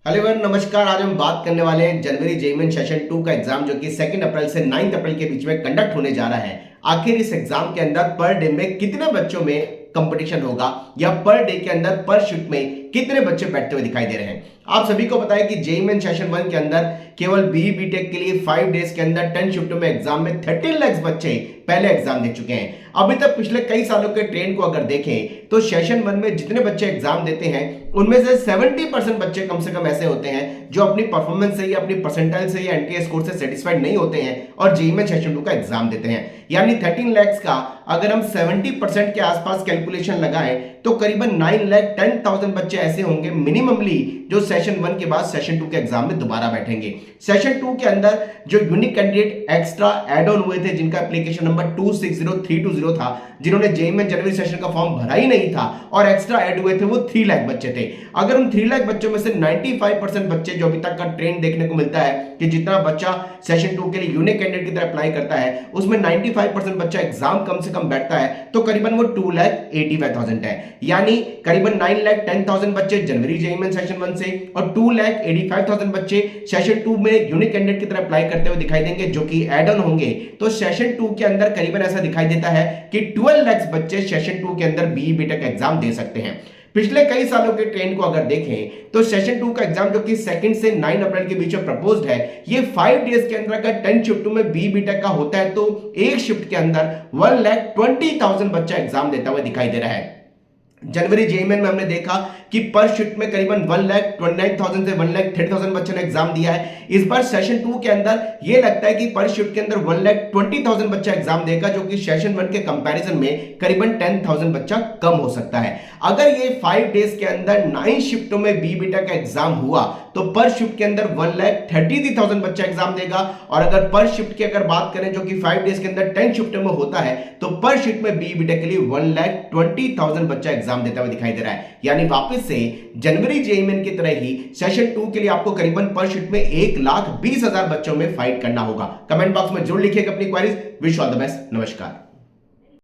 Hello everyone, नमस्कार। आज हम बात करने वाले हैं जनवरी जेईई सेशन 2 का एग्जाम जो कि 2 अप्रैल से 9 अप्रैल के बीच में कंडक्ट होने जा रहा है। आखिर इस एग्जाम के अंदर पर डे में कितने बच्चों में कंपटीशन होगा या पर डे के अंदर पर शिफ्ट में कितने बच्चे बैठते हुए दिखाई दे रहे हैं। आप सभी को पता है कि जेईई सेशन 1 के अंदर केवल बीई बीटेक के लिए 5 डेज के अंदर 10 शिफ्टों में एग्जाम में 13 लाख बच्चे पहले एग्जाम दे चुके हैं। अभी तक पिछले कई सालों के ट्रेंड को अगर देखें तो सेशन 1 में जितने बच्चे एग्जाम देते हैं उनमें से 70% बच्चे कम से कम ऐसे होते हैं जो अपनी परफॉर्मेंस से या अपनी परसेंटाइल से या एनटीए स्कोर से सेटिस्फाइड नहीं होते हैं और जेईई सेशन 2 का एग्जाम देते हैं। यानी 13 लाख का अगर हम 70% के आसपास कैलकुलेशन लगाएं तो करीबन 9,10,000 बच्चे ऐसे होंगे मिनिममली जो सेशन 1 के बाद सेशन 2 के एग्जाम में दोबारा बैठेंगे। सेशन 2 के अंदर जो unique candidate extra add on हुए थे जिनका एप्लीकेशन नंबर 260320 था, जिन्होंने जेईई जनवरी सेशन का फॉर्म भरा ही नहीं था और एक्स्ट्रा ऐड हुए थे, वो 3 लाख बच्चे थे। अगर उन 3 लाख बच्चों में से 95% बच्चे जो अभी तक का ट्रेंड देखने को मिलता है कि जितना बच्चा सेशन 2 के लिए यूनिक कैंडिडेट की तरह अप्लाई करता है उसमें 95% बच्चा एग्जाम कम से कम बैठता है तो करीबन वो 2,85,000 है। यानी करीबन 9,10,000 बच्चे जनवरी जेईई सेशन 1 से और 2,85,000 बच्चे सेशन 2 में यूनिक कैंडिडेट की तरह अप्लाई करते हुए दिखाई देंगे जो कि एड ऑन होंगे। तो सेशन 2 के अंदर करीबन ऐसा दिखाई देता है कि 12 लाख बच्चे सेशन 2 के अंदर बीई बीटेक एग्जाम दे सकते हैं। पिछले कई सालों के ट्रेंड को अगर देखें तो सेशन 2 का एग्जाम जो कि 2 से 9 अप्रैल के बीच में प्रपोज्ड है, ये 5 डेज के अंदर अगर 10 शिफ्टों में बीई बीटेक का होता है तो एक शिफ्ट के अंदर 1,20,000 बच्चा एग्जाम देता हुआ दिखाई दे रहा है। जनवरी जेईई में हमने देखा कि पर शिफ्ट में करीबन 1,29,000 से 1,30,000 बच्चों ने एग्जाम दिया है। इस बार सेशन 2 के अंदर यह लगता है कि पर शिफ्ट के अंदर 1,20,000 बच्चा एग्जाम देगा जो कि सेशन 1 के कंपैरिजन में करीबन 10,000 बच्चा कम हो सकता है। अगर ये 5 डेज के अंदर 9 शिफ्टों में बीई बीटेक का एग्जाम हुआ तो पर शिफ्ट के अंदर 1,33,000 बच्चा एग्जाम देगा और अगर पर शिफ्ट की अगर बात करें जो कि 5 डेज के अंदर 10 शिफ्टों में होता है तो पर शिफ्ट में बीई बीटेक के लिए 1,20,000 बच्चा एग्जाम देता हुआ दिखाई दे रहा है। यानी वापस से जनवरी जेईई की तरह ही सेशन 2 के लिए आपको करीबन पर शिफ्ट में 1,20,000 बच्चों में फाइट करना होगा। कमेंट बॉक्स में जरूर लिखिएगा अपनी queries. Wish all the best. नमस्कार।